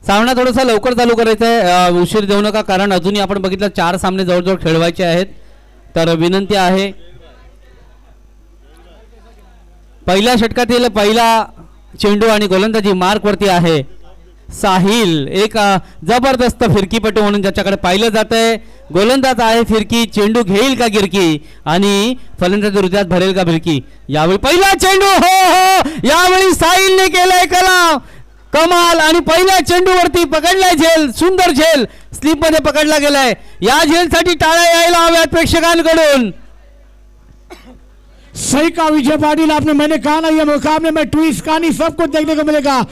सामना थोडासा लवकर चालू करायचा आहे, उशीर देऊ नका, कारण अजूनही आपण बघितलं 4 सामने जवळजवळ खेळवायचे आहेत. तर विनंती आहे, पहिल्या षटकातील पहिला चेंडू आणि गोलंदाजी मार्क वरती आहे. साहिल एक जबरदस्त फिरकीपटू म्हणून ज्याच्याकडे पाहिलं जात आहे. गोलंदाज आहे फिरकी, चेंडू घेईल का गिरकी आणि फलंदाजी हृदयात भरेल का भिरकी. यावेळी पहिला चेंडू, हो हो, यावेळी साहिलने केलाय कमाल आणि पहिल्या चेंडूवरती पकडलाय झेल, सुंदर झेल स्लिप मध्ये पकडला गेलाय. या झेलसाठी टाळ्या यायला हव्यात प्रेक्षकांकडून. सही कहा विजय पाटिल आपने, मैंने कहा ना ये मुकाबले में ट्विस्ट कहानी सब कुछ देखने को मिलेगा.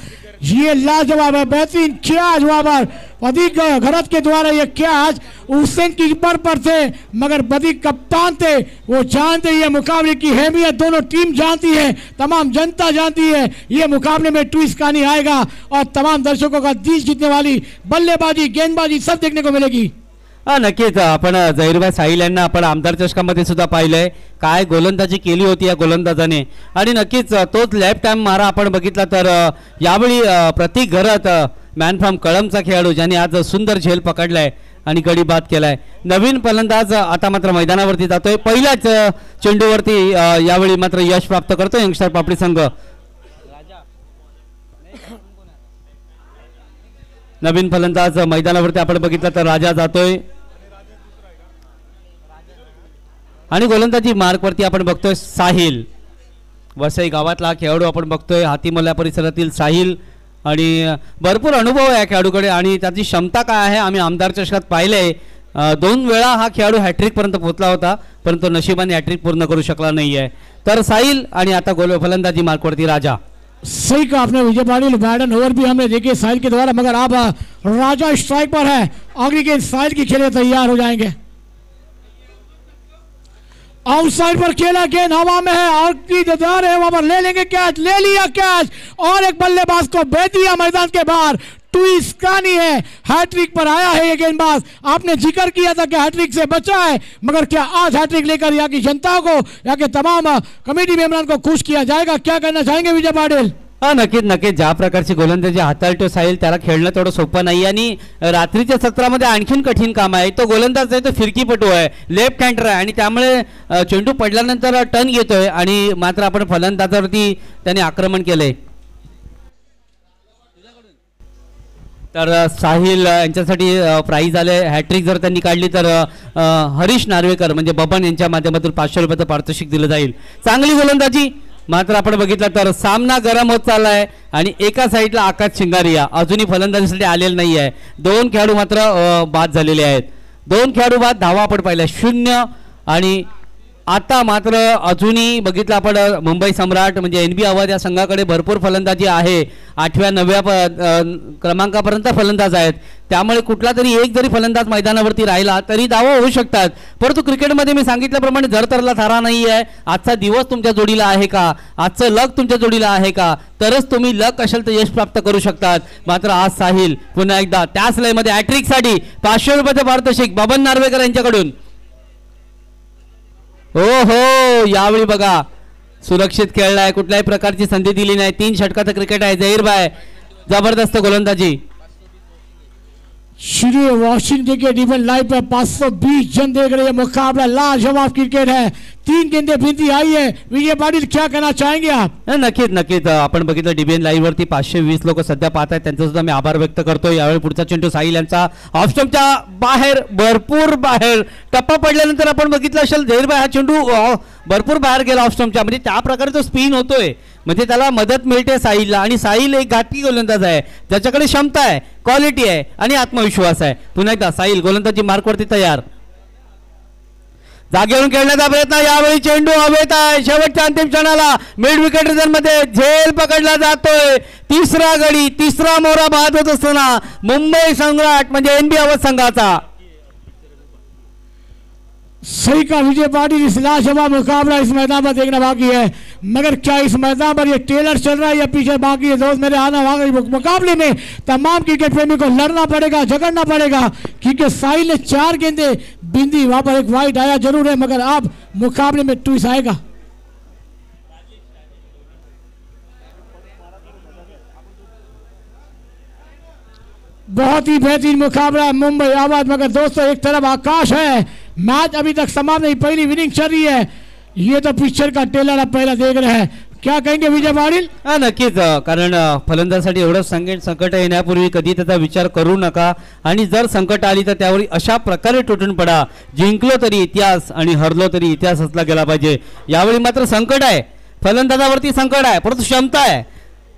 ये लाजवाब है, बेहतरीन क्या जवाब है बदीक घरत के द्वारा. ये क्या आज हुसैन कीपर पर थे मगर बदीक कप्तान थे, वो जानते ये मुकाबले की अहमियत, दोनों टीम जानती है, तमाम जनता जानती है. ये मुकाबले में ट्विस्ट कहानी आएगा और तमाम दर्शकों का दिल जीतने वाली बल्लेबाजी गेंदबाजी सब देखने को मिलेगी. नक्कीच आपण झहीरभाई साहिल यांना आपण आमदार चषकामध्ये सुद्धा पाहिलंय, काय गोलंदाजी केली होती या गोलंदाजाने. आणि नक्कीच तोच लेफ्ट हँड मारा आपण बघितला तर यावेळी प्रतीक घरत मॅन फ्रॉम कळंबचा खेळाडू ज्याने आज सुंदर झेल पकडलाय आणि गडी बाद केलाय. नवीन फलंदाज आता मात्र मैदानावरती जातोय, पहिल्याच चेंडूवरती यावेळी मात्र यश प्राप्त करतोय यंगस्टर पापडी संघ. नवीन फलंदाज मैदानावरती आपण बघितलं तर राजा जातोय आणि गोलंदाजी मार्कवरती आपण बघतोय साहिल. वसई गावातला खेळाडू आपण बघतोय, हातीमोला परिसरातील साहिल, आणि भरपूर अनुभव आहे या खेळाडूकडे आणि त्याची क्षमता काय आहे आम्ही आमदार चषकात पाहिलंय. 2 वेळा हा खेळाडू हॅट्रिक पर्यंत पोहोचला होता, परंतु नशिबाने हॅट्रिक पूर्ण करू शकला नाहीये. तर साहिल आणि आता फलंदाजी मार्कवरती राजा. सही कहा आपने विजय पाटिल, बैडन ओवर भी हमने देखे साहिल के द्वारा, मगर आप राजा स्ट्राइक पर है, अगली गेंद साहिल की खेले तैयार हो जाएंगे. आउटसाइड पर खेला, गेंद हवा में है और इंतजार है, वहां पर ले लेंगे कैच, ले लिया कैच और एक बल्लेबाज को भेज दिया मैदान के बाहर. ट्विस्ट कहानी है, हैट्रिक पर आया है ये गेंदबाज. आपने जिक्र किया था कि हैट्रिक से बचा है, मगर क्या आज हैट्रिक लेकर यहाँ की जनता को, यहाँ के तमाम कमेटी मेंबरान को खुश किया जाएगा? क्या कहना चाहेंगे विजय पाटिल? नक्कीच नक्कीच, ज्या प्रकारची गोलंदाजी हाताळतो साहिल त्याला खेळणं थोडं सोपं नाही आणि रात्रीच्या सत्रामध्ये आणखीन कठीण काम आहे. तो गोलंदाज आहे, तो फिरकीपटू आहे, लेफ्ट हँडर आहे आणि त्यामुळे चेंडू पडल्यानंतर टर्न घेतोय आणि मात्र आपण फलंदाजावरती त्याने आक्रमण केलंय. तर साहिल यांच्यासाठी प्राइज आले, हॅट्रिक जर त्यांनी काढली तर हरीश नार्वेकर म्हणजे बबन यांच्या माध्यमातून 500 रुपयाचं पारितोषिक दिलं जाईल. चांगली गोलंदाजी, मात्र आपण बघितलं तर सामना गरम होत चाललाय आणि एका साईडला आकाश शिंगारिया अजूनही फलंदाजीसाठी आलेलं नाही आहे. 2 खेळाडू मात्र बाद झालेले आहेत, 2 खेळाडू बाद, धावा आपण पाहिल्या 0. आणि आता मात्र अजूनही बघितलं आपण मुंबई सम्राट म्हणजे NB आवाज या संघाकडे भरपूर फलंदाजी आहे, 8व्या 9व्या क्रमांकापर्यंत फलंदाज आहेत. त्यामुळे कुठला तरी एक जरी फलंदाज मैदानावरती राहिला तरी धावा होऊ शकतात. परंतु क्रिकेटमध्ये मी सांगितल्याप्रमाणे जर तरला थारा नाही आहे. आजचा दिवस तुमच्या जोडीला आहे का, आजचं लक तुमच्या जोडीला आहे का, तरच तुम्ही लक असेल तर यश प्राप्त करू शकतात. मात्र आज साहिल पुन्हा एकदा त्याच लयमध्ये हॅट्रिकसाठी 500 रुपयाचं पारितोषिक बबन नार्वेकर यांच्याकडून. हो हो, यावेळी बघा सुरक्षित खेळलाय, कुठल्याही प्रकारची संधी दिली नाही. 3 षटकाचं क्रिकेट आहे. झहीरभाई जबरदस्त गोलंदाजी. श्री वॉशिंगटन के डिफेंस लाइव पर 520 जन देख रहे हैं, मुकाबला लाजवाब क्रिकेट है, 3 गेंदें बिंदी आई है. विजय पाटिल क्या कहना चाहेंगे आप? नक्कीच नक्कीच, आपण बघितलं डीबीएन लाईव्ह वरती 520 लोक सध्या पाहत आहेत, त्यांचा सुद्धा मी आभार व्यक्त करतो. यावेळी पुढचा चेंडू साहिल यांचा ऑफ स्टंपच्या बाहेर, भरपूर बाहेर टप्पा पडल्यानंतर आपण बघितलं असेल झहीरभाई हा चेंडू भरपूर बाहेर गेला ऑफ स्टंपच्या, म्हणजे त्या प्रकारे तो स्पिन होतोय, म्हणजे त्याला मदत मिळते साहिलला. आणि साहिल एक घातकी गोलंदाज आहे, ज्याच्याकडे क्षमता आहे, क्वालिटी आहे आणि आत्मविश्वास आहे. पुन्हा एकदा साहिल गोलंदाजी मार्कवरती तयार, जागेवरून खेळण्याचा प्रयत्न. यावेळी चेंडू हवेत आहे, शेवटच्या अंतिम क्षणाला मिड विकेट रिजन मध्ये झेल पकडला जातोय. 3रा गडी, 3रा मोहरा बाद होत असताना मुंबई सम्राट म्हणजे NB आवाज संघाचा. सही का विजय पाटिल, इस लाजवाब मुकाबला इस मैदान पर देखना बाकी है, मगर क्या इस मैदान पर ये टेलर चल रहा है या पीछे बाकी है? दोस्त मेरे आना मुकाबले में तमाम क्रिकेट प्रेमी को लड़ना पड़ेगा, झगड़ना पड़ेगा, क्योंकि साहिल ने 4 गेंदें बिंदी, वहां पर एक वाइड आया जरूर है, मगर अब मुकाबले में ट्विस्ट आएगा. बहुत ही बेहतरीन मुकाबला है मुंबई आवाज, मगर दोस्तों एक तरफ आकाश है, मैच अभी तक समाप्त नहीं, पहली विनिंग चल रही है। ये तो पिक्चर का ट्रेलर आप पहिला देख रहे हैं, क्या कहेंगे विजय पाटील? हा नक्कीच, कारण फलंदाजासाठी एवढं संकट येण्यापूर्वी कधी त्याचा विचार करू नका आणि जर संकट आली तर त्यावर अशा प्रकारे तुटून पडा, जिंकलो तरी इतिहास आणि हरलो तरी इतिहास असला गेला पाहिजे। यावेळी मात्र संकट आहे, फलंदाजावरती संकट आहे, परंतु क्षमता आहे।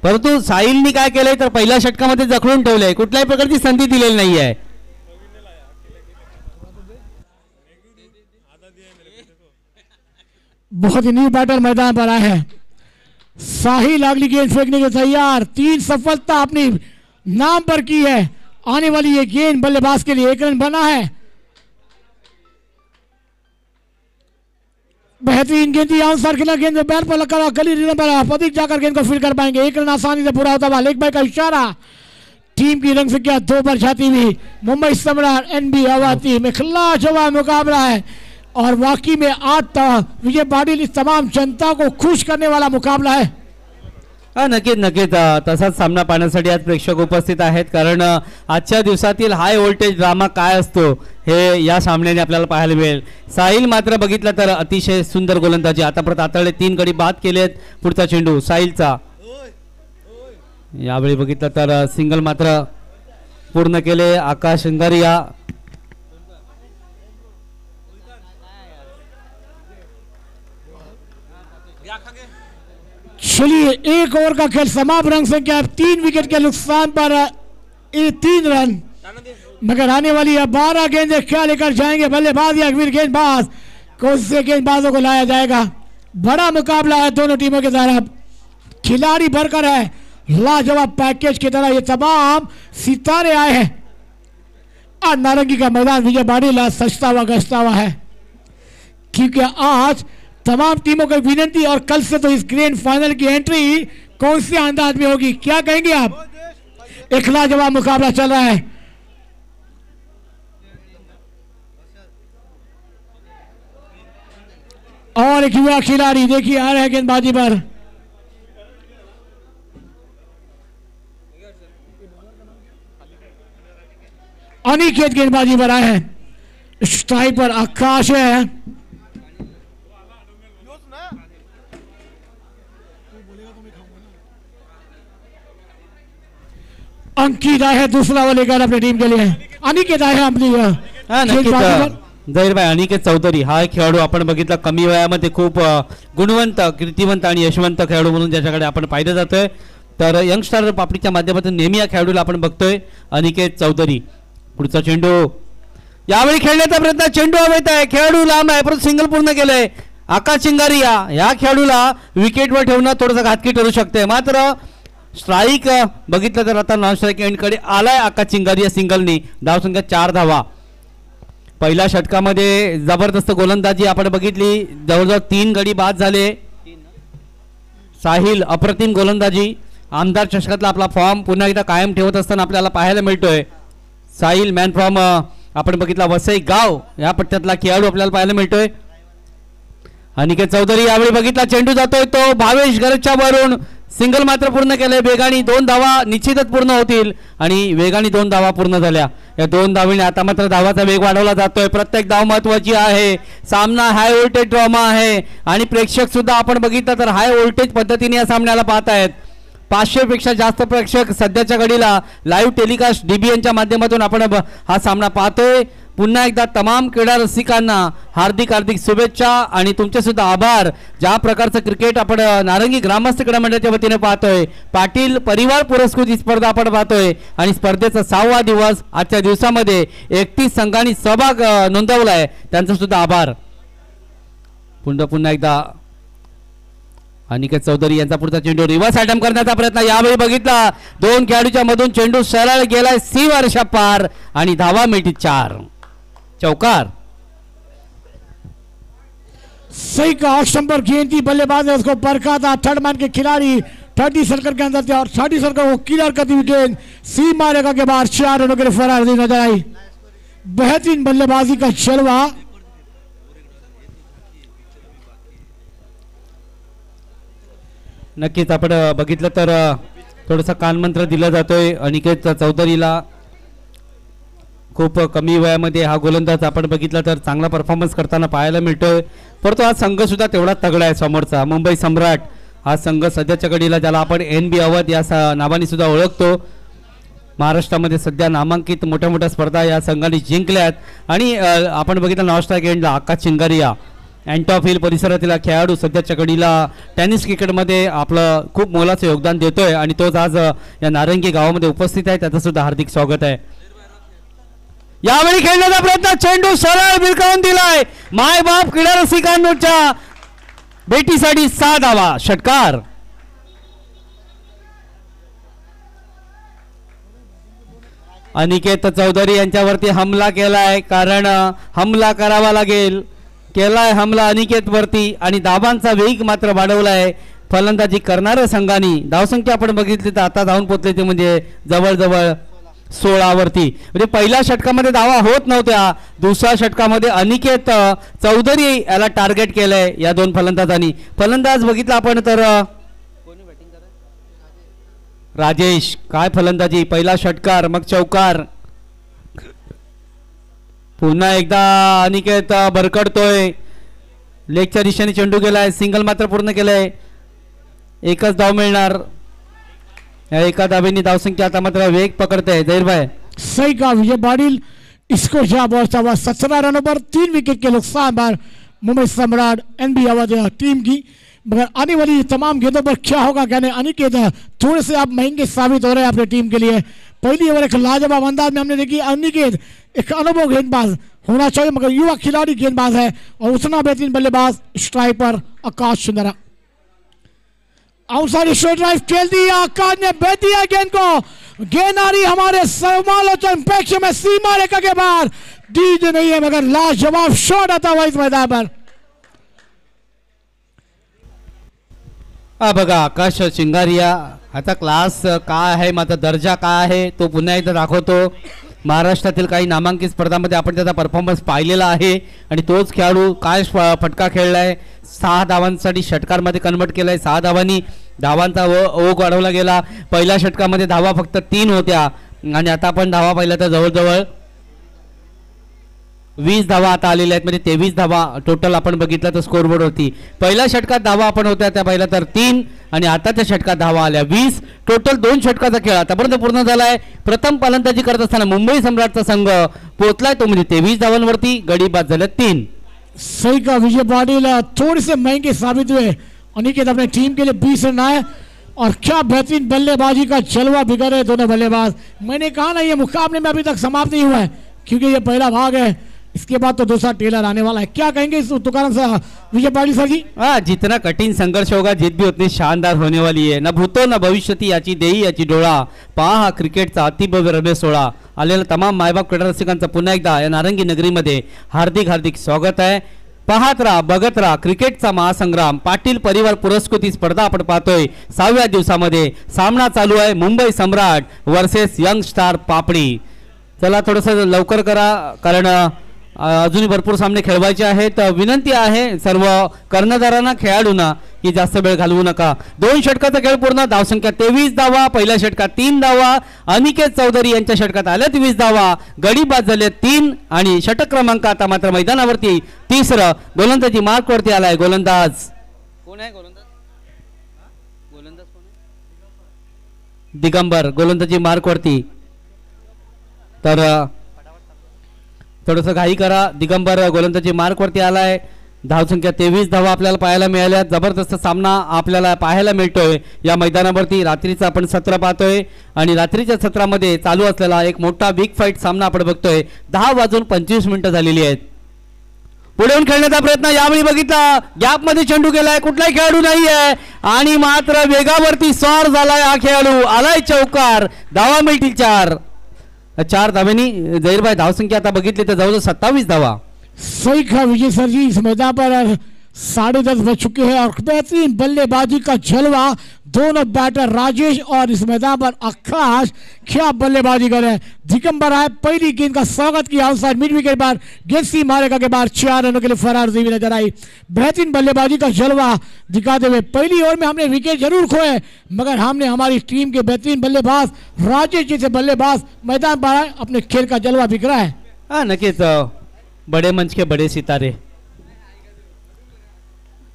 परंतु साहिलनी काय केलंय तर पहिल्या षटकामध्ये जखडून ठेवलंय, कुठल्याही प्रकारची संधी दिलेली नाही आहे। बहुत ही न्यू बैटर मैदान पर आए हैं। साहिल अगली गेंद फेंकने के तैयार, 3 सफलता अपनी नाम पर की है। आने वाली ये गेंद बल्लेबाज के लिए 1 रन बना है। बेहतरीन गेंद सर्किलर गेंद बैट पर लगा, गली पर प्रतीक जाकर गेंद को फील कर पाएंगे। 1 रन आसानी से पूरा होता हुआ, लेग बाय का इशारा, टीम की रंग संख्या 2 पर जाती हुई मुंबई सम्राट एनबी आवाज टीम में लाजवाब मुकाबला है और वाकई में आज विजय पाटील इस तमाम जनता को खुश करने वाला मुकाबला है। नक्कीच नक्कीच, तसाच सामना पाहण्यासाठी आज प्रेक्षक उपस्थित आहेत, कारण आजच्या दिवसातील हाय व्होल्टेज ड्रामा काय असतो हे या सामन्याने आपल्याला पाहायला मिळेल। साहिल मात्र बघितलं तर अतिशय सुंदर गोलंदाजी, आतापर्यंत हाताळले 3 गडी बाद केलेत। पुढचा चेंडू साहिलचा, यावेळी बघितलं तर सिंगल मात्र पूर्ण केले आकाश अंगारिया। चलिए एक ओवर का खेल समाप्त, रंग संख्या 3 विकेट के नुकसान पर 3 रन, मगर आने वाली 12 गेंदें क्या लेकर जाएंगे बल्लेबाज या फिर गेंदबाज, कौन से गेंदबाजों को लाया जाएगा। बड़ा मुकाबला है दोनों टीमों के तरफ, खिलाड़ी भरकर है, लाजवाब पैकेज की तरह ये तमाम सितारे आए हैं। आज नारंगी का मैदान विजय पाटील सजता हुआ गसता हुआ है, क्योंकि आज तमाम टीमों को विनती और कल से तो इस ग्रैंड फाइनल की एंट्री कौन से अंदाज में होगी, क्या कहेंगे आप? एक लाजवाब मुकाबला चल रहा है। और एक युवा खिलाड़ी देखिए आ रहे हैं गेंदबाजी पर, अनिकेत गेंदबाजी पर आए हैं। स्ट्राइक पर आकाश है, अंकित आए हैं दूसरा ओवर लेकर अपनी टीम के लिए। अनिकेत आए हैं अपनी जहीर भाई, अनिकेत चौधरी हा एक खेळाडू आपण बघितला, कमी वयामध्ये खूप गुणवंत, कीर्तिवंत आणि यशवंत खेळाडू म्हणून ज्याच्याकडे आपण पाहिलं जातोय। तर यंगस्टर पापडीच्या माध्यमातून नेहमी या खेळाडूला आपण बघतोय, अनिकेत चौधरी। पुढचा चेंडू यावेळी खेळण्याचा प्रयत्न, चेंडू हवेत आहे, खेळाडू लांब आहे, परंतु सिंगल पूर्ण केलंय आकाश चिंगारिया। या खेळाडूला विकेटवर ठेवणं थोडंसं घातकी ठरू शकते, मात्र स्ट्राइक बघितलं तर आता नॉन स्ट्राइक एंडकडे आलाय आकाश चिंगारिया सिंगलनी। धावसंख्या 4 धावा। पहिल्या षटकामध्ये जबरदस्त गोलंदाजी आपण बघितली, जवळजवळ 3 गडी बाद झाले। साहिल अप्रतिम गोलंदाजी, आमदार चषकातला आपला फॉर्म पुन्हा एकदा कायम ठेवत असताना आपल्याला पाहायला मिळतोय। साहिल मॅन फ्रॉम आपण बघितला वसई गाव या पट्ट्यातला खेळाडू आपल्याला पाहायला मिळतोय। अनिकेत चौधरी यावेळी बघितला, चेंडू जातोय तो भावेश गरजच्या वरून, सिंगल मात्र पूर्ण केले। वेगाने 2 धावा निश्चितच पूर्ण होतील आणि वेगाने 2 धावा पूर्ण झाल्या। या 2 धावीने आता मात्र धावाचा वेग वाढवला जातोय, प्रत्येक धाव महत्वाची आहे। सामना हाय व्होल्टेज ड्रामा आहे आणि प्रेक्षक सुद्धा आपण बघितलं तर हाय व्होल्टेज पद्धतीने या सामन्याला पाहत आहेत। 500 पेक्षा जास्त प्रेक्षक सध्याच्या घडीला लाईव्ह टेलिकास्ट डीबीएनच्या माध्यमातून आपण हा सामना पाहतोय। पुन्हा एकदा तमाम क्रीडा रसिकांना हार्दिक हार्दिक शुभेच्छा आणि तुमचे सुद्धा आभार। ज्या प्रकारचं क्रिकेट आपण नारंगी ग्रामस्थ क्रीडा मंडळाच्या वतीने पाहतोय, पाटील परिवार पुरस्कृत ही स्पर्धा आपण पाहतोय आणि स्पर्धेचा 6वा दिवस, आजच्या दिवसामध्ये 31 संघांनी सहभाग नोंदवलाय, त्यांचा सुद्धा आभार। पुन्हा एकदा अनिकेत चौधरी यांचा पुढचा चेंडू रिव्हर्स अटेम्प्ट करण्याचा प्रयत्न, यावेळी बघितला 2 खेळाडूच्या मधून चेंडू सरळ गेलाय सीमारेषा पार आणि धावा मिळतील 4, चौकार। सही का ऑप्शन पर गेंद थी, बल्लेबाज ने उसको परखा था, थर्ड मैन के खिलाड़ी 30 सर्कल के अंदर थे और 30 सर्कल को क्लियर करती हुई गेंद सीमा रेखा के बाहर 4 रनों के लिए फरार नजर आई। बेहतरीन बल्लेबाजी का जलवा। नक्कीच आपण बघितलं तर थोडासा कानमंत्र दिला जातोय अनिकेत चौधरीला, खूप कमी वयामध्ये हा गोलंदाज आपण बघितला तर चांगला परफॉर्मन्स करताना पाहायला मिळतोय. परंतु हा संघ सुद्धा तेवढा तगडा आहे समोरचा. मुंबई सम्राट हा संघ सध्याच्या घडीला ज्याला आपण NB अवध या नावाने सुद्धा ओळखतो. महाराष्ट्रामध्ये सध्या नामांकित मोठ्या मोठ्या स्पर्धा या संघाने जिंकल्यात. आणि आपण बघितलं नॉस्ट्राक एंडला आकाश चिंगारिया अँटॉप हिल परिसरातील खेळाडू सध्याच्या घडीला टेनिस क्रिकेटमध्ये आपलं खूप मोलाचं योगदान देतोय आणि तोच आज या नारंगी गावामध्ये उपस्थित आहे. त्याचं सुद्धा हार्दिक स्वागत आहे. यावेळी खेळण्याचा प्रयत्न, चेंडू सरळ बिरकावून दिलाय. माय बाप क्रीडा रसिकांच्या भेटीसाठी 6 धावा, षटकार. अनिकेत चौधरी यांच्यावरती हमला केलाय, कारण हमला करावा लागेल. केलाय हमला अनिकेत वरती आणि धावांचा वेग मात्र वाढवलाय फलंदाजी करणाऱ्या संघाने. धावसंख्या आपण बघितली तर आता धावून पोहोचले ते म्हणजे जवळजवळ 16 वरती. म्हणजे पहिल्या षटकामध्ये धावा होत नव्हत्या. दुसऱ्या षटकामध्ये अनिकेत चौधरी याला टार्गेट केलंय या दोन फलंदाजांनी. फलंदाज बघितला आपण तर राजेश, काय फलंदाजी. पहिला षटकार मग चौकार. पुन्हा एकदा अनिकेत भरकडतोय. लेगच्या दिशेने चेंडू गेलाय, सिंगल मात्र पूर्ण केलंय. एकच धाव मिळणार. या एका धावेनी धावसंख्या आता मात्र वेग पकडते. जहीर भाई सही कहा विजय पाटिल. इसको जवाब और 17 रनों पर 3 विकेट के नुकसान पर मुंबई सम्राट NB अवध टीम की. मगर आने वाली तमाम गेंदों पर क्या होगा कहने अनिकेत थोड़े से आप महंगे साबित हो रहे हैं अपनी टीम के लिए. पहली ओवर एक लाजवाब अंदाज में हमने देखी. अनिकेत एक अनुभव गेंदबाज होना चाहिए मगर युवा खिलाड़ी गेंदबाज है और उतना बेहतरीन बल्लेबाज स्ट्राइकर आकाश चंद्रा. आउटसाइड स्ट्रेट ड्राइव खेल दी. आकाश ने बेच दिया गेंद को. गेंद आ रही हमारे समालोचन प्रेक्ष में सीमा रेखा के बाहर. दीज नहीं है मगर लाजवाब शॉट आता हुआ इस मैदान पर. बघा आकाश चिंगारिया आता क्लास काय आहे, माझा दर्जा काय आहे तो पुन्हा एकदा दाखवतो. महाराष्ट्रातील काही नामांकित स्पर्धांमध्ये आपण त्याचा परफॉर्मन्स पाहिलेला आहे आणि तोच खेळाडू काय फटका खेळलाय. 6 धावांसाठी षटकारमध्ये कन्वर्ट केलाय. 6 धावांनी धावांचा ओघ वाढवला गेला. पहिल्या षटकामध्ये धावा फक्त 3 होत्या आणि आता आपण धावा पाहिल्या तर जवळजवळ 20 धावा आता आलेल्या आहेत. म्हणजे 23 धावा टोटल आपण बघितलं तर स्कोरबोर्ड होती. पहिल्या षटकात धावा आपण होत्या त्या पहिल्या तर 3 आणि आताच्या षटकात धावा आल्या 20. टोटल 2 षटकाचा खेळ आतापर्यंत पूर्ण झालाय. प्रथम फलंदाजी करत असताना मुंबई सम्राटचा संघ पोहोचलाय तो म्हणजे 23 धावांवरती. गडी बाद झाले 3. सही का विजय पाटिल थोड़े से महंगे साबित हुए. अनिकेत अपने टीम के लिए 20 रन आए और क्या बेहतरीन बल्लेबाजी का जलवा बिगड़ रहे दोनों बल्लेबाज. मैंने कहा ना ये मुकाबले में अभी तक समाप्त नहीं हुआ है क्योंकि ये पहला भाग है. इसके बाद तो दूसरा टेलर आने वाला है. क्या कहेंगे इस तुकार से विजय पाटिल सर जी. जितना कठिन संघर्ष होगा जीत भी उतनी शानदार होने वाली है. न भूतो न भविष्यती याची देई याची डोळा. पहा हा क्रिकेटचा अतिभव्य रमे सोहळा. आलेला तमाम मायबाप क्रीडा रसिकांचं पुन्हा एकदा या नारंगी नगरीमध्ये हार्दिक हार्दिक स्वागत आहे. पाहत राहा, बघत राहा क्रिकेटचा महासंग्राम. पाटील परिवार पुरस्कृत स्पर्धा आपण पाहतोय. 6व्या दिवसामध्ये सामना चालू आहे मुंबई सम्राट वर्सेस यंग स्टार पापडी. चला थोडंसं लवकर करा कारण अजूनही भरपूर सामने खेळवायचे आहेत. विनंती आहे सर्व कर्णधारांना खेळाडूंना की जास्त वेळ घालवू नका. 2 षटकाचा खेळ पूर्ण. धावसंख्या 23 धावा. पहिल्या षटकात 3 धावा. अनिकेत चौधरी यांच्या षटकात आल्या 23 धावा. गडी बाद झाले 3 आणि षटक क्रमांक आता मात्र मैदानावरती 3रं. गोलंदाजी मार्कवरती आलाय. गोलंदाज कोण आहे? गोलंदाज कोण आहे? दिगंबर गोलंदाजी मार्कवरती. तर थोडंसं घाई करा. दिगंबर गोलंदाजी मार्कवरती आलाय. धावसंख्या 23 धावा आपल्याला पाहायला मिळाल्या. जबरदस्त सामना आपल्याला पाहायला मिळतोय या मैदानावरती. रात्रीचं आपण सत्र पाहतोय आणि रात्रीच्या सत्रामध्ये चालू असलेला एक मोठा बिग फाईट सामना आपण बघतोय. 10:25 झालेली आहेत. पुढे येऊन खेळण्याचा प्रयत्न यावेळी बघितला. गॅपमध्ये चेंडू गेलाय. कुठलाही खेळाडू नाहीये आणि मात्र वेगावरती स्वार झालाय हा खेळाडू. आलाय चौकार. धावा मिळतील 4 धावेनी. जहीरभाई धावसंख्या आता बघितली तर जवळजवळ 27 धावा. सही कहा विजय सर जी. इस मैदान पर 10:30 बज चुके हैं और बेहतरीन बल्लेबाजी का जलवा दोनों बैटर राजेश और इस मैदान पर आकाश क्या बल्लेबाजी कर रहे हैं। दिगंबर आए पहली गेंद का स्वागत किया आउटसाइड मिड विकेट पर, गेंद सी मारेगा के बाद 4 रनों के लिए फरार हुई नजर आई। बेहतरीन बल्लेबाजी का जलवा दिखाते हुए पहली ओवर में हमने विकेट जरूर खोए, मगर हमने हमारी टीम के बेहतरीन बल्लेबाज राजेश जैसे बल्लेबाज मैदान पर आए, अपने खेल का जलवा बिखरा है। हा नक्कीच बडे मंच के बडे सितारे.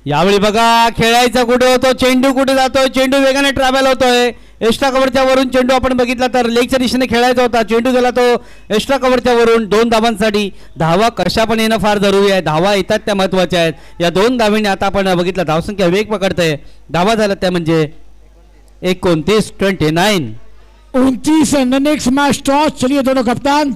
यावेळी बघा खेळायचा कुठे होतो, चेंडू कुठे जातोय, चेंडू वेगाने ट्रॅव्हल होतोय. एक्स्ट्रा कव्हरच्या वरून चेंडू आपण बघितला तर लेगच्या दिशेने खेळायचा होता, चेंडू गेला तो एक्स्ट्रा कव्हरच्या वरून 2 धावांसाठी. धावा कशा पण येणं फार जरुरी आहे, धावा येतात त्या महत्वाच्या आहेत. या 2 धावीने आता आपण बघितलं धावसंख्या वेग पकडते. धावा झाल्या त्या म्हणजे 29 29 एंड नेक्स्ट मैच टॉस. चलिए दोनों कप्तान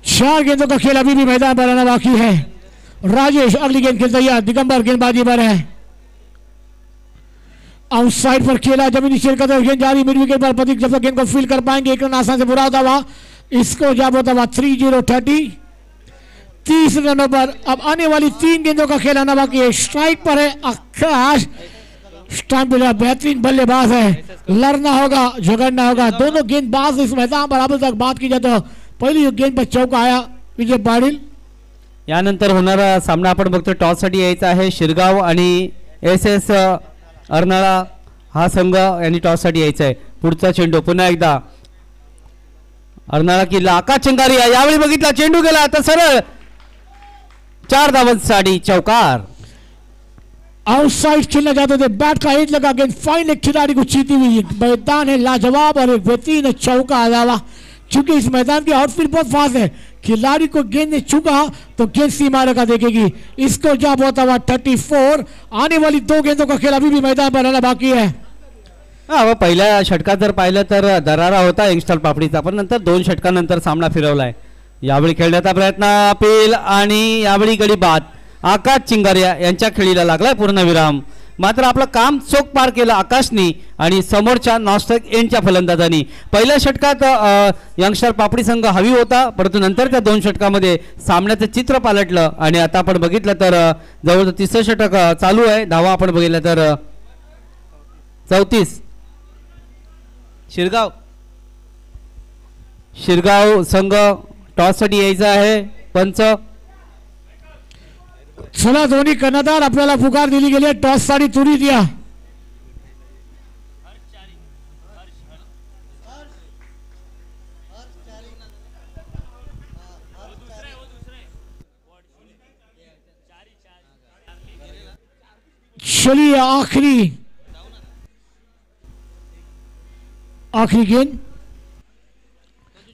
चार गेंदों का खेल अभी भी मैदान पर आना बाकी है। राजेश अगली गेंद खेल तैयार, दिगंबर गेंदबाजी पर है, आउटसाइड पर खेला, जमीनी शेर का गेंद जारी मिड विकेट पर, प्रतीक जब तक गेंद को फील कर पाएंगे एक रन आसान से बुरा होता हुआ, इसको जब होता हुआ 3-0-30 30 रनों पर। अब आने वाली 3 गेंदों का खेल आना बाकी है। स्ट्राइक पर है आकाश, स्टंप पे बेहतरीन बल्लेबाज है, लड़ना होगा झगड़ना होगा। दोनों गेंदबाज इस मैदान पर अब तक बात की जाए तो पहिली गेंद पर चौका आया विजय पाटील. यानंतर होणारा सामना आपण बघतो, टॉस साठी यायचा आहे शिरगाव आणि SS अर्नाळा हा संघ यांनी टॉस साठी यायचा आहे. पुढचा चेंडू पुन्हा एकदा अर्नाळा किल्ला, आकाश चिंगारिया यावेळी बघितला चेंडू गेला आता सरळ 4 धावांसाठी चौकार. आउटसाइड खेलना चाहते थे, बैट का हिट लगा, गेंद फाइन एक खिलाड़ी को चीती हुई, मैदान है लाजवाब और एक बेहतरीन चौका आ जावा। चूंकि इस मैदान की आउटफील्ड बहुत फास्ट है, खिलाड़ी को गेंद ने चुका तो गेंद सीमा रेखा देखेगी, इसको जब होता हुआ 34। आने वाली 2 गेंदों का खेल अभी भी मैदान पर रहना बाकी है। व पहिल्या षटकात जर पाहिलं तर दरारा होता यंगस्टर पापडीचा, पण नंतर 2 षटकानंतर सामना फिरवलाय. यावेळी खेळण्याचा प्रयत्न अपील आणि यावेळी गडी बाद. आकाश चिंगारिया यांच्या खेळीला लागलाय पूर्णविराम. मात्र आपलं काम चोख पार केलं आकाशनी आणि समोरच्या नॉस्ट्रिक एंडच्या फलंदाजांनी. पहिल्या षटकात यंगस्टर पापडी संघ हवी होता, परंतु नंतरच्या 2 षटकामध्ये सामन्याचं चित्र पालटलं आणि आता आपण बघितलं तर जवळजवळ 3रं षटक चालू आहे. धावा आपण बघितलं तर 34. शिरगाव संघ टॉस साठी यायचा आहे. पंच चला दोन्ही कर्णधार आपल्याला पुकार दिली गेली, टॉस साठी तुरी दिया. चलिए आखिरी गेंद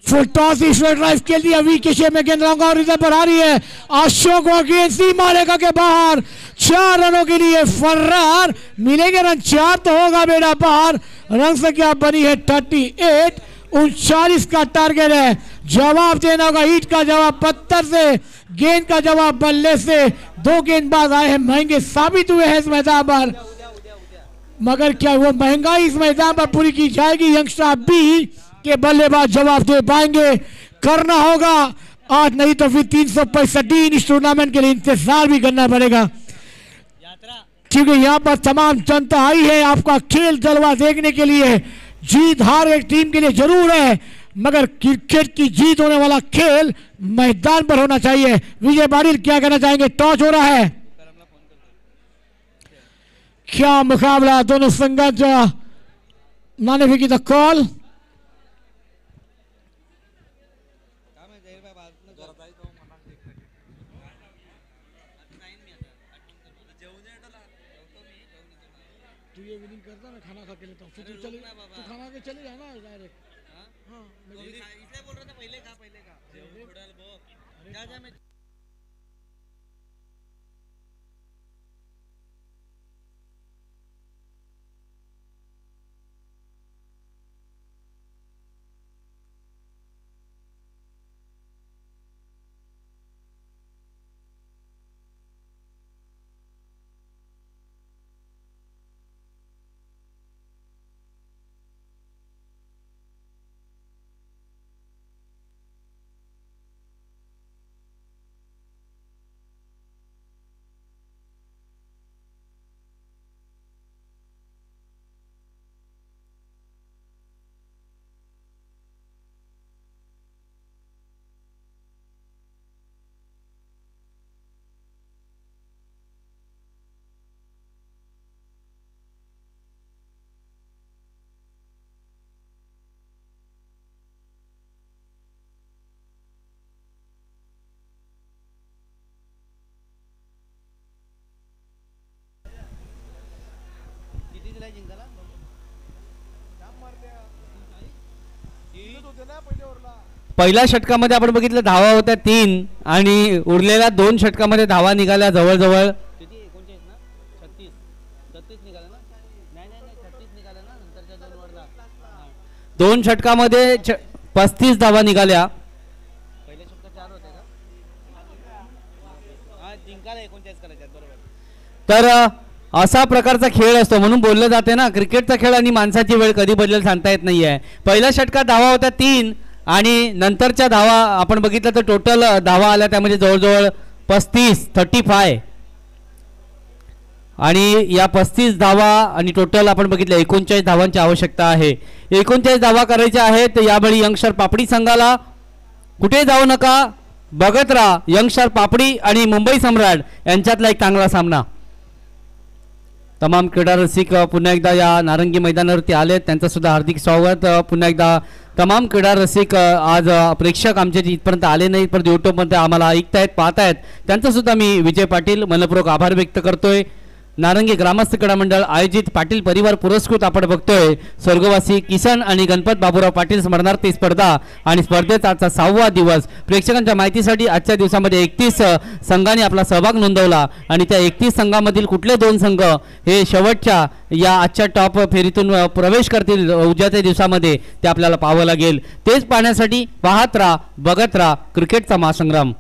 फुल टॉस, ईश्वर ड्राइव के लिए वी के शेप में गेंद लॉन्ग और रिजर्व पर आ रही है। अशोक और गेंद सीमा रेखा के बाहर, 4 रनों के लिए फर्रार। मिलेंगे रन 4 तो होगा बेड़ा पार। रन संख्या बनी है 38, 39 का टारगेट है। जवाब देना होगा, ईट का जवाब पत्थर से, गेंद का जवाब बल्ले से। 2 गेंदबाज आए हैं, महंगे साबित हुए हैं इस मैदान पर, मगर क्या वो महंगाई इस मैदान पर पूरी की जाएगी? यंगस्टर बी के बल्लेबाज जवाब दे पाएंगे? करना होगा आज, नहीं तो फिर 365 इस टूर्नामेंट के लिए इंतजार भी करना पड़ेगा, क्योंकि यहाँ पर तमाम जनता आई है आपका खेल जलवा देखने के लिए। जीत हार एक टीम के लिए जरूर है, मगर क्रिकेट की जीत होने वाला खेल मैदान पर होना चाहिए। विजय पाटिल क्या कहना चाहेंगे? टॉस हो रहा है, क्या मुकाबला दोनों संघर्ष नाने फिकी द कॉल। तू ये विनिंग करता मैं खाना खा के लेता हूँ, फिर तू खाना के चले जाना डायरेक्ट। हाँ इसलिए बोल रहा था पहले खा। पहिल्या षटकामध्ये आपण बघितलं धावा होत्या 3 आणि उरलेल्या 2 षटकामध्ये धावा निघाल्या जवळजवळ 2 षटकामध्ये 35 धावा निघाल्या. तर असा प्रकारचा खेळ असतो म्हणून बोललं जाते ना क्रिकेटचा खेळ आणि माणसाची वेळ कधी बदलेल सांगता येत नाहीये. पहिल्या षटकात धावा होत्या 3 आणि नंतरच्या धावा आपण बघितलं तर टोटल धावा आल्या त्यामध्ये जवळजवळ 35 आणि या 35 धावा आणि टोटल आपण बघितलं 39 धावांची आवश्यकता आहे. 39 धावा करायच्या आहेत. यावेळी यंगस्टर पापडी संघाला कुठे जाऊ नका बघत राहा. यंगस्टर पापडी आणि मुंबई सम्राट यांच्यातला एक चांगला सामना. तमाम क्रीडा रसिक पुन्हा एकदा या नारंगी मैदानावरती आले त्यांचं सुद्धा हार्दिक स्वागत. पुन्हा एकदा तमाम क्रीडा रसिक आज प्रेक्षक आमचे इथपर्यंत आले नाहीत पण यूट्यूबमध्ये आम्हाला ऐकतायत पाहतायत त्यांचं सुद्धा मी विजय पाटील मनपूर्वक आभार व्यक्त करतोय. नारंगी ग्रामस्थ क्रीडा मंडळ आयोजित पाटील परिवार पुरस्कृत आपण बघतोय स्वर्गवासी किसन आणि गणपत बाबूराव पाटील स्मरणार्थ स्पर्धा आणि स्पर्धेचा आजचा 6वा दिवस. प्रेक्षकांच्या माहितीसाठी आजच्या दिवसामध्ये 31 संघांनी आपला सहभाग नोंदवला आणि त्या 31 संघामधील कुठले 2 संघ हे शेवटच्या या आजच्या टॉप फेरीतून प्रवेश करतील उद्याच्या दिवसामध्ये ते आपल्याला पाहावं लागेल. तेच पाहण्यासाठी पाहत राहा बघत राहा क्रिकेटचा महासंग्राम.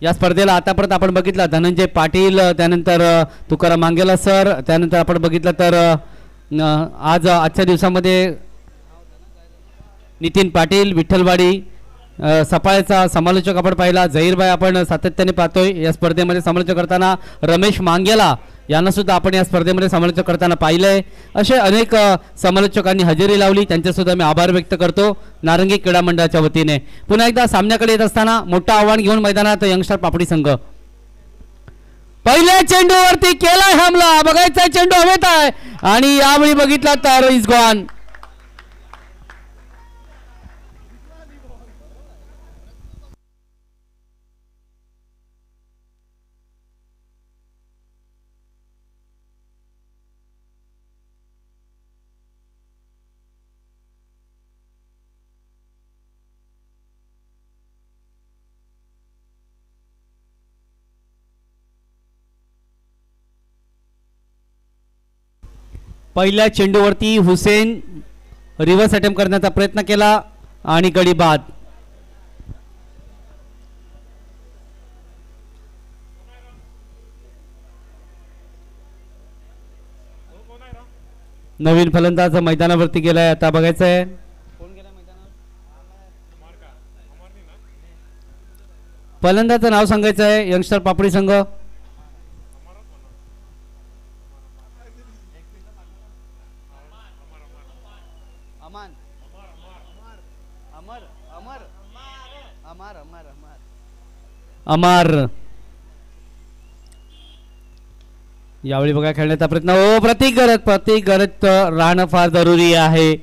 या स्पर्धेला आतापर्यंत आपण बघितलं धनंजय पाटील त्यानंतर तुकाराम मांगेला सर त्यानंतर आपण बघितलं तर आजच्या दिवसामध्ये नितीन पाटील विठ्ठलवाडी सफाळ्याचा समालोचक आपण पाहिला. झहीरभाई आपण सातत्याने पाहतोय या स्पर्धेमध्ये समालोचक करताना. रमेश मांगेला यांना सुद्धा आपण या स्पर्धेमध्ये समालोचक करताना पाहिलंय. असे अनेक समालोचकांनी हजेरी लावली त्यांचे सुद्धा मी आभार व्यक्त करतो नारंगी क्रीडा मंडळाच्या वतीने. पुन्हा एकदा सामन्याकडे येत असताना मोठं आव्हान घेऊन मैदानात यंगस्टर पापडी संघ पहिल्या चेंडूवरती केलाय हमला. बघायचा चेंडू हवेत आहे आणि यावेळी बघितला तर इज गॉन. पहिल्या चेंडूवरती हुसेन रिव्हर्स अटेम्प्ट करण्याचा प्रयत्न केला आणि गडी बाद. नवीन फलंदाज मैदानावरती गेलाय. आता बघायचं आहे फलंदाजाचं नाव सांगायचं आहे यंगस्टर पापडी संघ. अमर यावेळी बघा खेळण्याचा प्रयत्न. ओ प्रतीक गरत राहणं फार जरुरी आहे.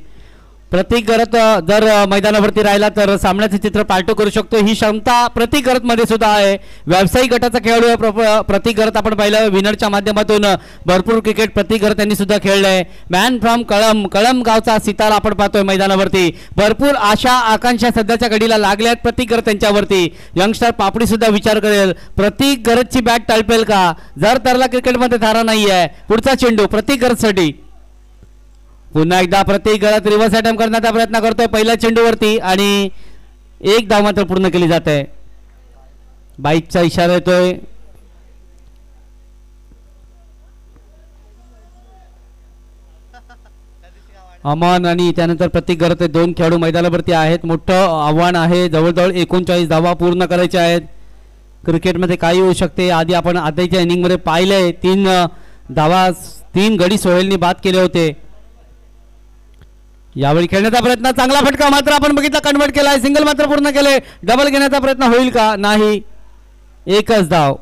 प्रतीक गरत जर मैदानावरती राहिला तर सामन्याचे चित्र पालटू करू शकतो ही क्षमता प्रतीक गरत मध्ये सुद्धा आहे. व्यावसायिक गटाचा खेळाडू प्रतीक गरत आपण पाहिलं विनरच्या माध्यमातून भरपूर क्रिकेट प्रतीक गरत यांनी सुद्धा खेळलंय. मॅन फ्रॉम कळम गावचा सितारा आपण पाहतोय मैदानावरती. भरपूर आशा आकांक्षा सध्याच्या घडीला लागल्यात प्रतीक गरत यांच्यावरती. यंगस्टर पापडी सुद्धा विचार करेल प्रतीक गरतची बॅट टळपेल का. जर तरला क्रिकेटमध्ये धारा नाहीये. पुढचा चेंडू प्रतीक गरतसाठी. पुन्हा एकदा प्रतीक गरत रिव्हर्स अटेम्प्ट करण्याचा प्रयत्न करतोय पहिल्या चेंडूवरती आणि एक धाव मात्र पूर्ण केली जाते. बाईकचा इशारा येतोय. अमन आणि त्यानंतर प्रतीक गरत 2 खेळाडू मैदानावरती आहेत. मोठं आव्हान आहे. जवळजवळ 39 धावा पूर्ण करायच्या आहेत. क्रिकेटमध्ये काही होऊ शकते. आधी आपण आधीच्या इनिंगमध्ये पाहिलंय 3 धावा 3 गडी सोहेलनी बाद केले होते. यावेळी खेळण्याचा प्रयत्न चांगला फटका मात्र आपण बघितला कन्वर्ट केलाय. सिंगल मात्र पूर्ण केले. डबल घेण्याचा प्रयत्न होईल का नाही. एकच धाव.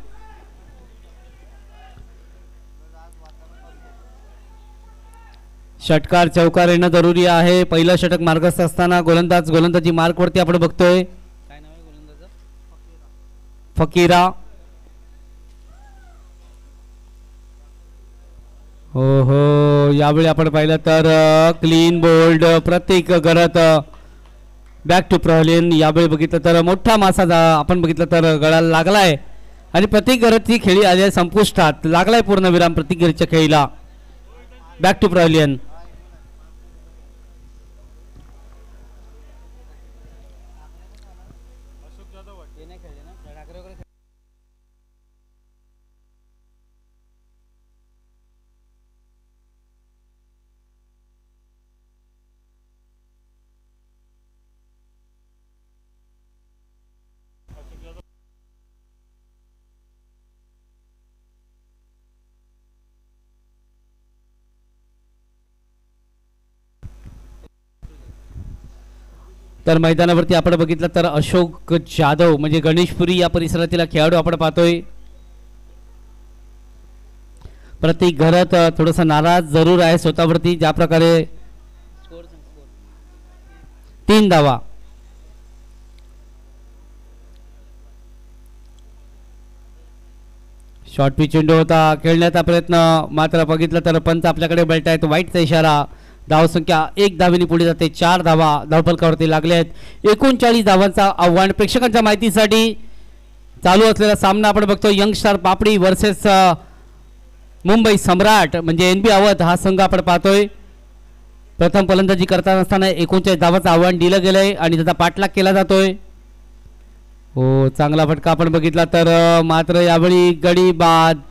षटकार चौकार येणं जरुरी आहे. पहिलं षटक मार्गस्थ असताना गोलंदाजी मार्कवरती आपण बघतोय. काय नाव आहे गोलंदाज फकीरा. हो हो, यावेळी आपण पाहिलं तर क्लीन बोल्ड प्रत्येक गरत बॅक टू प्रॉलियन. यावेळी बघितलं तर मोठा मासा आपण बघितलं तर गळाला लागलाय आणि प्रत्येक गरजची खेळी आली आहे संपुष्टात. लागलाय पूर्ण विराम प्रत्येक गरजच्या खेळीला. Back to प्रॉलियन. तर मैदानावरती आपण बघितलं तर अशोक जाधव म्हणजे गणेशपुरी या परिसरातील खेळाडू आपण पाहतोय. प्रत्येक घरात थोडासा नाराज जरूर आहे स्वतःवरती. ज्या प्रकारे 3 धावा. शॉर्ट पिच चेंडू होता खेळण्याचा प्रयत्न मात्र बघितलं तर पंच आपल्याकडे बळत आहेत. वाईटचा इशारा. धावसंख्या 1 धावेने पुढे जाते. 4 धावा धावफलकावरती लागले आहेत. 39 धावांचा आव्हान. प्रेक्षकांच्या माहितीसाठी चालू असलेला सामना आपण बघतो यंगस्टार पापडी वर्सेस मुंबई सम्राट म्हणजे NB अवध हा संघ आपण पाहतोय. प्रथम फलंदाजी करताना असताना 39 धावांचं आव्हान दिलं गेलंय आणि त्याचा पाठलाग केला जातोय. हो, चांगला फटका आपण बघितला तर मात्र यावेळी गडी बाद.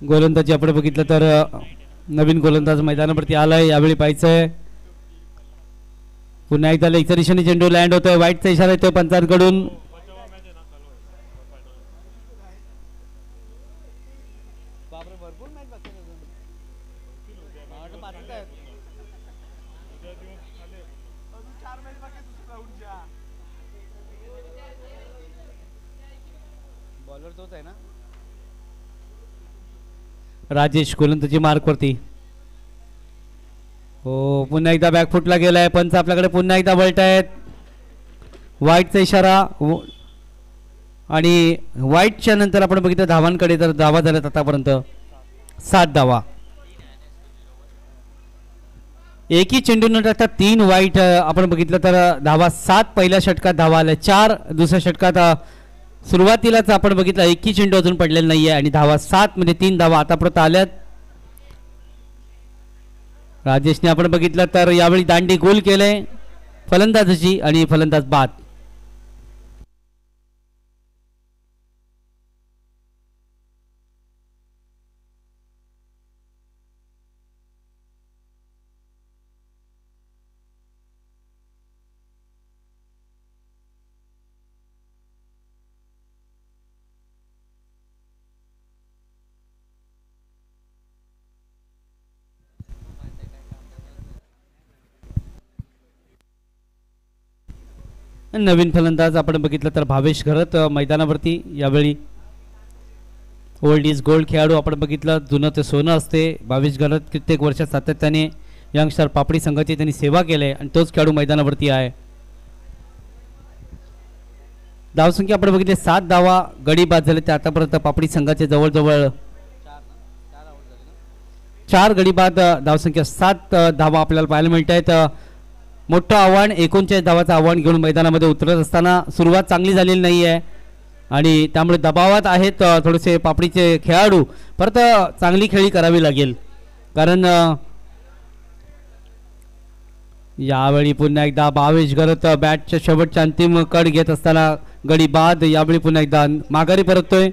गोलंदाजी आपण बघितलं तर नवीन गोलंदाज मैदानावरती आलाय. यावेळी पाहायचंय पुन्हा एकदा लेगच्या दिशेने चेंडू लँड होतोय. वाईटचा इशारा येतोय पंचांकडून. बॉलर तोच आहे ना राजेश गोलंदाजी मार्कवरती. हो, पुन्हा एकदा बॅकफुटला गेलाय. पंच आपल्याकडे पुन्हा एकदा वळत आहेत. वाईटचा इशारा आणि वाईटच्या नंतर आपण बघितलं धावांकडे तर धावा झाल्यात आतापर्यंत 7 धावा. एकही चेंडू न टाकता 3 वाईट आपण बघितलं तर धावा 7 पहिल्या षटकात धावा आल्या. 4 दुसऱ्या षटकात. सुरुवातीलाच आपण बघितलं एकही चेंडू अजून पडलेला नाहीये आणि धावा 7 म्हणजे 3 धावा आतापर्यंत आल्यात. राजेशने आपण बघितलं तर यावेळी दांडी गोल केलंय फलंदाजाची आणि फलंदाज बाद. नवीन फलंदाज आपण बघितलं तर भावेश घरत मैदानावरती. यावेळी ओल्ड इज गोल्ड खेळाडू आपण बघितलं, जुनं ते सोनं असते. भावेश घरत कित्येक वर्षात सातत्याने यंगस्टार पापडी संघाची त्यांनी सेवा केली आणि तोच खेळाडू मैदानावरती आहे. धावसंख्या आपण बघितली 7 धावा गडी बाद झाले ते आतापर्यंत पापडी संघाचे जवळजवळ 4 गडी बाद धावसंख्या 7 धावा आपल्याला पाहायला मिळत आहेत. मोठं आव्हान 39 धावाचं आव्हान घेऊन मैदानामध्ये उतरत असताना सुरुवात चांगली झालेली नाही आहे आणि त्यामुळे दबावात आहेत थोडेसे पापडीचे खेळाडू. परत चांगली खेळी करावी लागेल कारण यावेळी पुन्हा एकदा भावेश घरत बॅटच्या शेवटच्या अंतिम कड घेत असताना गडी बाद. यावेळी पुन्हा एकदा माघारी परततोय.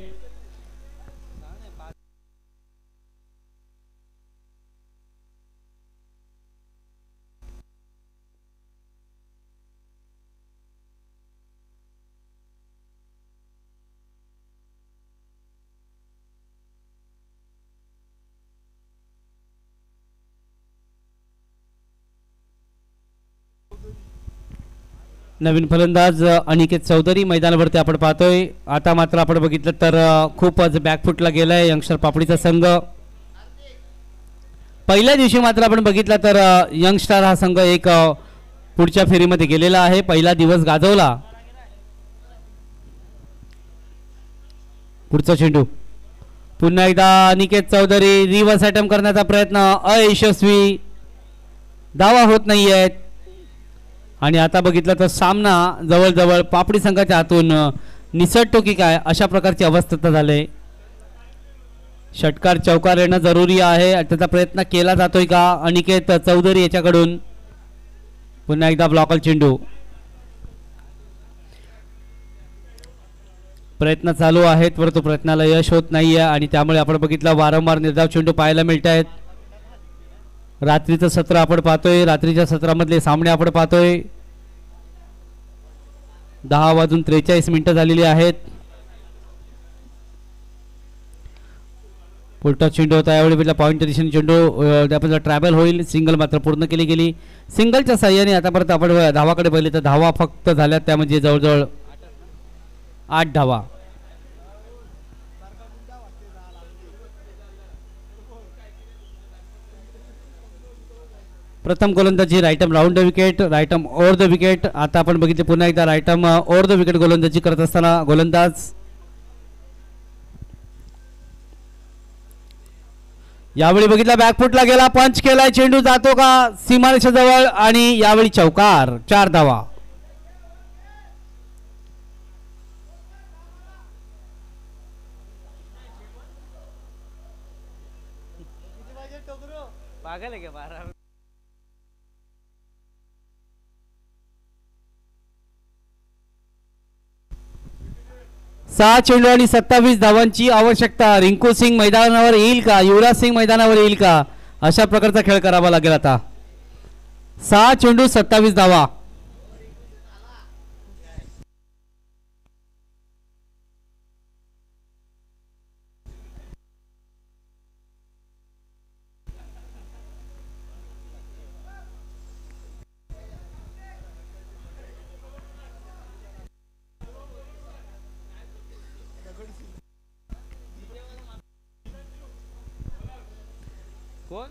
नवीन फलंदाज अनिकेत चौधरी मैदानावरती आपण पाहतोय. आता मात्र आपण बघितलं तर खूपच बॅकफुटला गेलाय यंगस्टर पापडीचा संघ. पहिल्या दिवशी मात्र आपण बघितलं तर यंगस्टार हा संघ एक पुढच्या फेरीमध्ये गेलेला आहे. पहिला दिवस गाजवला. पुढचा चेंडू पुन्हा एकदा अनिकेत चौधरी रिव्हर्स अटेम्प्ट करण्याचा प्रयत्न अयशस्वी. धावा होत नाही आहेत आणि आता बघितलं तर सामना जवळजवळ पापडी संघाच्या हातून निसटतो की काय अशा प्रकारची अवस्था झाले. षटकार चौकार येणं जरुरी आहे. त्याचा प्रयत्न केला जातोय का अनिकेत चौधरी याच्याकडून. पुन्हा एकदा ब्लॉकल चेंडू. प्रयत्न चालू आहेत परंतु प्रयत्नाला यश होत नाहीये आणि त्यामुळे आपण बघितलं वारंवार निर्धाव चेंडू पाहायला मिळत आहेत. रात्रीचं सत्र आपण पाहतोय. रात्रीच्या सत्रामधले सामने आपण पाहतोय. 10:43 झालेली आहेत. उलटा चेंडू होता यावेळी पहिला पॉईंट दिशेने चेंडू त्यापैकी ट्रॅव्हल होईल. सिंगल मात्र पूर्ण केली गेली. सिंगलच्या साह्याने आतापर्यंत आपण धावाकडे पाहिले तर धावा फक्त झाल्यात त्या म्हणजे जवळजवळ 8 धावा. प्रथम गोलंदाजी right arm round the wicket, right arm over the wicket. आता आपण बघितले पुन्हा एकदा राईटम ओव्हर द विकेट गोलंदाजी करत असताना गोलंदाज यावेळी बघितला बॅकफुटला गेला. पंच केलाय. चेंडू जातो का सीमारेषा जवळ आणि यावेळी चौकार. 4 धावा. पागल है क्या 6 चेंडू आणि 27 धावांची आवश्यकता. रिंकू सिंग मैदानावर येईल का युवराज सिंग मैदानावर येईल का अशा प्रकारचा खेळ करावा लागेल. आता 6 चेंडू 27 धावा. कोण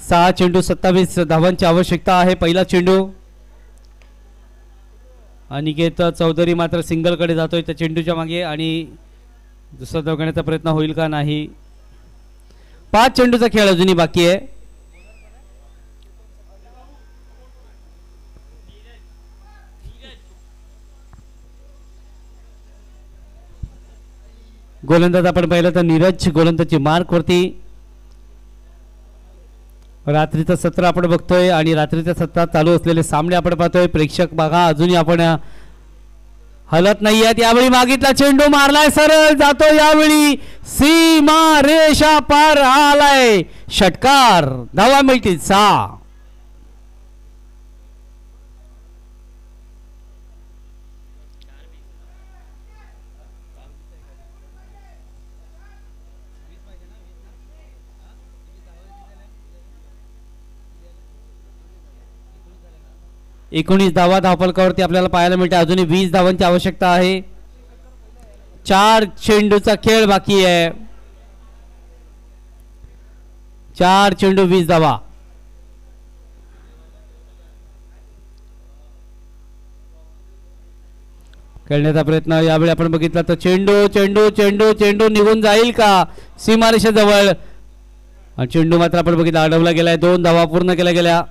6 चेंडू 27 धावांची आवश्यकता आहे. पहिला चेंडू अनिकेत चौधरी मात्र सिंगल कडे जातोय त्या चेंडूच्या मागे आणि दुसरा धाव घेण्याचा प्रयत्न होईल का नाही. 5 चेंडूचा खेळ अजूनही बाकी आहे. गोलंदाज आपण पाहिलं तर नीरज गोलंदाजी मार्क वरती. रात्रीचं सत्र आपण बघतोय आणि रात्रीच्या सत्रात चालू असलेले सामने आपण पाहतोय. प्रेक्षक बघा अजूनही आपण हलत नाही आहेत. यावेळी मागितला चेंडू मारलाय सरळ जातो. यावेळी सीमा रेषा पार आलाय. षटकार. धावा मिळतील 6. 19 धावा धावफलकावरती आपल्याला पाहायला मिळते. अजूनही 20 धावांची आवश्यकता आहे. 4 चेंडूचा खेळ बाकी आहे. 4 चेंडू 20 धावा. खेळण्याचा प्रयत्न यावेळी आपण बघितला तर चेंडू चेंडू चेंडू चेंडू निघून जाईल का सीमारेषेजवळ. चेंडू मात्र आपण बघितला अडवला गेलाय. 2 धावा पूर्ण केल्या गेल्या.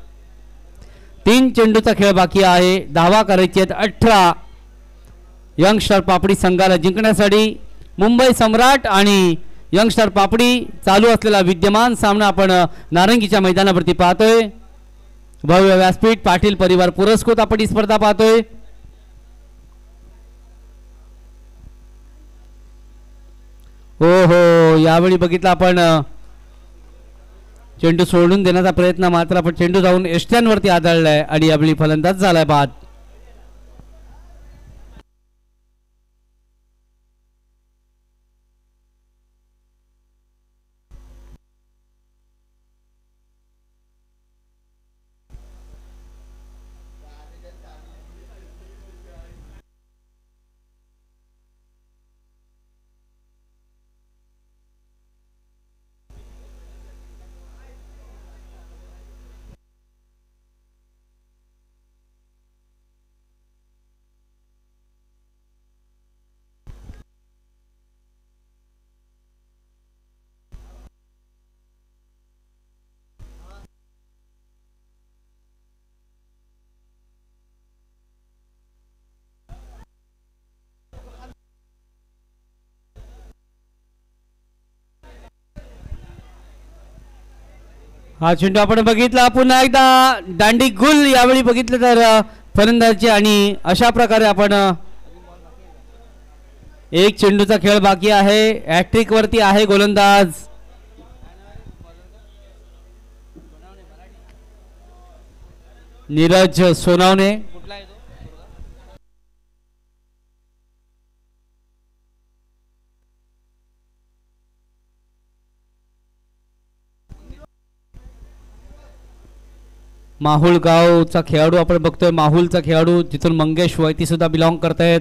3 चेंडूचा खेळ बाकी आहे. धावा करायची आहेत 18. यंगस्टर पापडी संघाला जिंकण्यासाठी मुंबई सम्राट आणि यंगस्टर पापडी चालू असलेला विद्यमान सामना आपण नारंगीच्या मैदानावरती पाहतोय. भव्य व्यासपीठ पाटील परिवार पुरस्कृत आपण ही स्पर्धा पाहतोय. हो हो यावेळी बघितलं आपण चेंडू सोडून देण्याचा प्रयत्न मात्र आपण चेंडू जाऊन एष्ट्यांवरती आदळलाय आणि यावेळी फलंदाज झालाय बाद. हा चेंडू आपण बघितला पुन्हा एकदा दांडी गुल यावेळी बघितलं तर फलंदाजी आणि अशा प्रकारे आपण 1 चेंडूचा खेळ बाकी आहे. हॅट्रिक वरती आहे गोलंदाज नीरज सोनावणे. माहुल गावचा खेळाडू आपण बघतोय. माहुलचा खेळाडू जिथून मंगेश वैती सुद्धा बिलॉंग करतायत.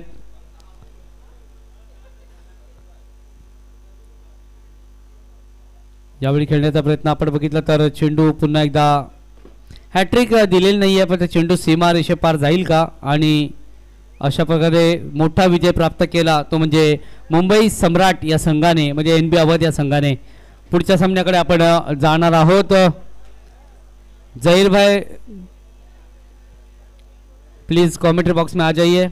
यावेळी खेळण्याचा प्रयत्न आपण बघितला तर चेंडू पुन्हा एकदा हॅट्रिक दिलेली नाहीये पण ते चेंडू सीमा रेषे पार जाईल का आणि अशा प्रकारे मोठा विजय प्राप्त केला तो म्हणजे मुंबई सम्राट या संघाने म्हणजे NB अवध या संघाने. पुढच्या सामन्याकडे आपण जाणार आहोत. जहीर भाई प्लीज कमेंट्री बॉक्स में आ जाइए.